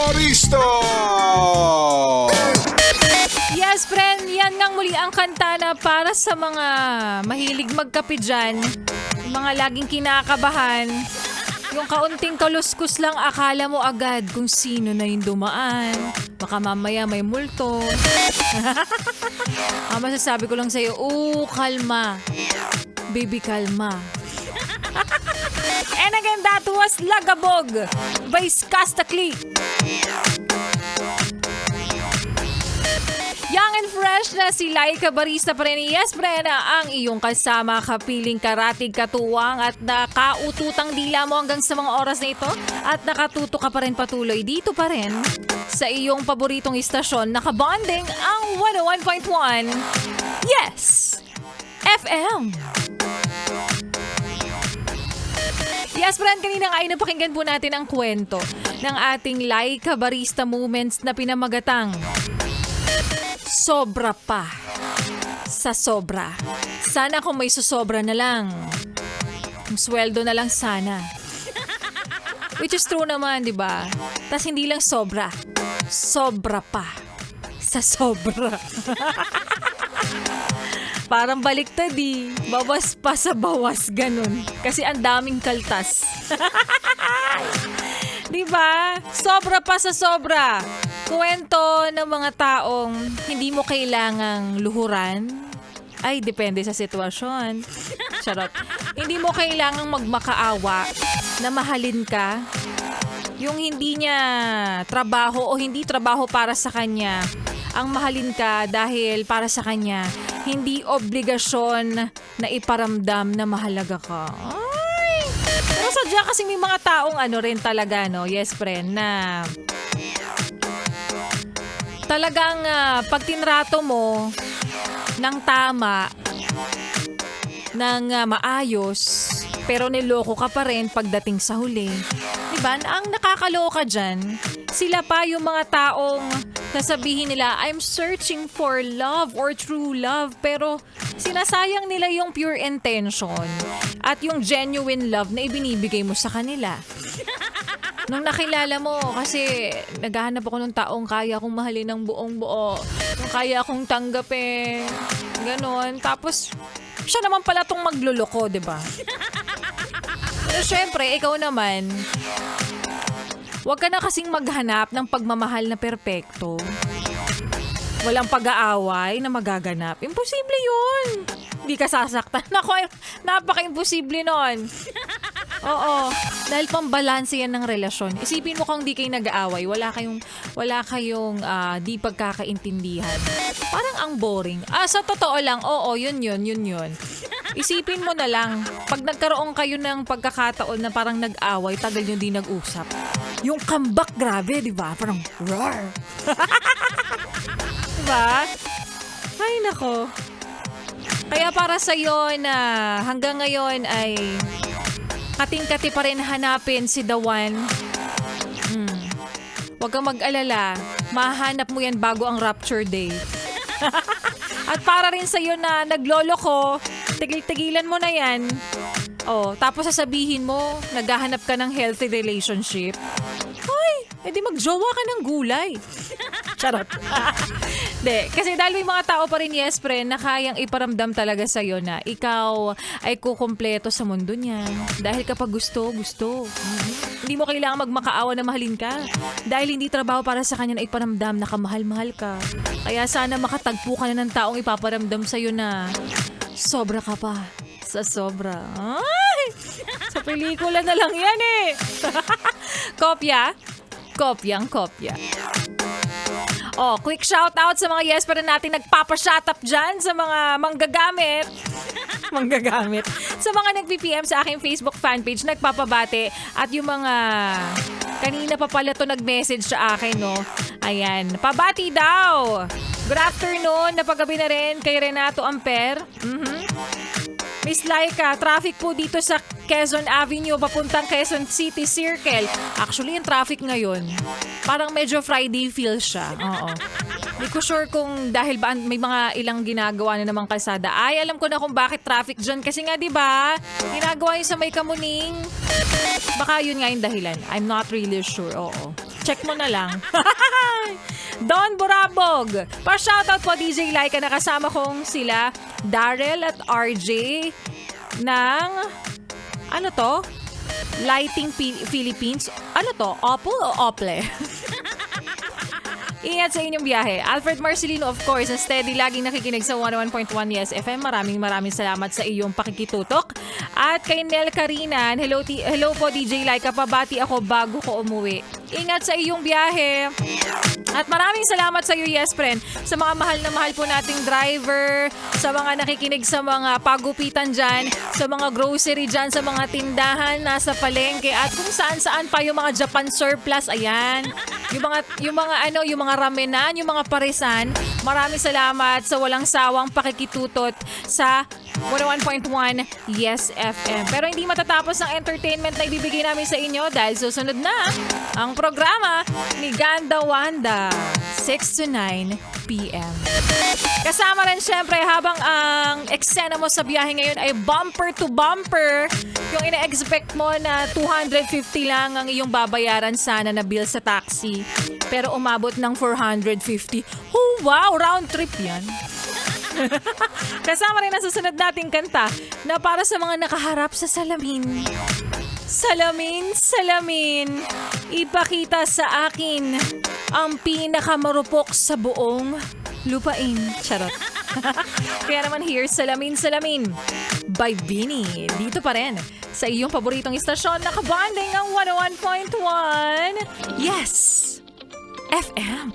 Baristo! Yes, friend, yan ngang muli ang kanta na para sa mga mahilig magkape dyan, yung mga laging kinakabahan, yung kaunting kaluskus lang akala mo agad kung sino na yung dumaan. Baka mamaya may multo. Ang masasabi ko lang sa'yo, kalma. Baby, kalma. And again, that was Lagabog by Skastakli. Young and fresh na si Laika Barista pa rin. Yes, Brena, ang iyong kasama, kapiling karatig katuwang at nakaututang dila mo hanggang sa mga oras na ito. At nakatuto ka pa rin patuloy dito pa rin sa iyong paboritong istasyon. Nakabonding ang 101.1 Yes! FM! Yes, friend, kanina nga ay napakinggan po natin ang kwento ng ating Laika Barista Moments na pinamagatang Sobra pa sa sobra. Sana kung may susobra na lang. Yung sweldo na lang sana. Which is true naman, di ba? Tas hindi lang sobra. Sobra pa sa sobra. Parang baliktad bawas pa sa bawas, ganun. Kasi ang daming kaltas. Diba? Sobra pa sa sobra. Kwento ng mga taong hindi mo kailangang luhuran. Ay, depende sa sitwasyon. Charot. Hindi mo kailangang magmakaawa na mahalin ka. Yung hindi niya trabaho o hindi trabaho para sa kanya. Ang mahalin ka dahil para sa kanya, hindi obligasyon na iparamdam na mahalaga ka. Ay! Pero sadya kasi may mga taong rin talaga, no? Yes, friend, na talagang pag tinrato mo ng tama, ng maayos, pero niloko ka pa rin pagdating sa huli. Diba? Ang nakakaloka dyan, sila pa yung mga taong sasabihin nila, I'm searching for love or true love. Pero sinasayang nila yung pure intention at yung genuine love na ibinibigay mo sa kanila. Nung nakilala mo, kasi naghahanap ako ng taong kaya kong mahalin ng buong buo. Yung kaya kong tanggapin. Ganon. Tapos, siya naman pala tong magluloko, diba? Pero syempre, ikaw naman, huwag ka na kasing maghanap ng pagmamahal na perpekto. Walang pag-aaway na magaganap. Imposible yun. Hindi ka sasaktan. Naku, napaka-imposible nun. Oo. Dahil pambalanse yan ng relasyon. Isipin mo kung di kayo nag-aaway, wala kayong di pagkakaintindihan. Parang ang boring. Sa totoo lang, oo, yun. Isipin mo na lang, pag nagkaroon kayo ng pagkakataon na parang nag-away, tagal nyo di nag-usap. Yung comeback, grabe, di ba? Parang, roar! Diba? Ay, nako. Kaya para sa'yo na hanggang ngayon ay kating-kati pa rin hanapin si the one. Huwag kang mag-alala. Mahanap mo yan bago ang rapture day. At para rin sa'yo na naglolo ko, tigil-tigilan mo na yan. Tapos sasabihin mo, naghahanap ka ng healthy relationship. Ay, edi magjowa ka ng gulay. Charot. De, kasi dahil may mga tao pa rin, yes, friend, na kayang iparamdam talaga sa'yo na ikaw ay kukumpleto sa mundo niya. Dahil kapag gusto. Hindi mo kailangan magmakaawa na mahalin ka. Dahil hindi trabaho para sa kanya na iparamdam na kamahal-mahal ka. Kaya sana makatagpo ka na ng taong ipaparamdam sa'yo na sobra ka pa sa sobra. Ay! Sa pelikula na lang yan Kopya? Kopyang-kopya. Quick shout out sa mga yes pa rin natin nagpapa-shut up dyan sa mga manggagamit. Sa mga nag-PPM sa aking Facebook fanpage, nagpapabate. At yung mga kanina pa pala to nag-message sa akin, no? Ayan, pabati daw. Good afternoon, napagabi na rin kay Renato Amper. Miss Laika, traffic po dito sa Quezon Avenue papuntang Quezon City Circle. Actually, yung traffic ngayon, parang medyo Friday feel siya. Oo. Hindi ko sure kung dahil ba may mga ilang ginagawa na namang kalsada. Ay, alam ko na kung bakit traffic dyan. Kasi nga, di ba, ginagawa yung sa may Kamuning. Baka yun nga yung dahilan. I'm not really sure. Oo. Check mo na lang. Don Burabog. Pa-shoutout po DJ Laika na kasama kong sila Darrell at RJ ng ano to? Lighting Philippines. Ano to? Opel o Ople? Ingat sa inyong biyahe. Alfred Marcelino, of course, na steady laging nakikinig sa 101.1 Yes FM. Maraming salamat sa iyong pakikitutok. At kay Nel Karinan, hello po DJ Laika, pabati ako bago ko umuwi. Ingat sa iyong biyahe. At maraming salamat sa iyo, yes friend, sa mga mahal na mahal po nating driver, sa mga nakikinig sa mga pagupitan dyan, sa mga grocery dyan, sa mga tindahan, nasa palengke, at kung saan-saan pa yung mga Japan surplus, ayan. Yung mga ramenan, yung mga parisan, maraming salamat sa walang sawang pakikitutot sa 101.1 Yes FM. Pero hindi matatapos ang entertainment na ibibigay namin sa inyo dahil susunod na ang programa ni Ganda Wanda, 6 to 9 p.m. Kasama rin syempre habang ang eksena mo sa biyahe ngayon ay bumper to bumper, yung ina-expect mo na 250 lang ang iyong babayaran sana na bill sa taxi. Pero umabot ng 450. Oh, wow! Round trip yan. Kasama rin ang susunod nating kanta na para sa mga nakaharap sa salamin. Salamin, salamin, ipakita sa akin ang pinakamarupok sa buong lupain. Charot. Kaya naman here, Salamin, Salamin by Vinny. Dito pa rin sa iyong paboritong istasyon na kabanding ang 101.1 Yes FM.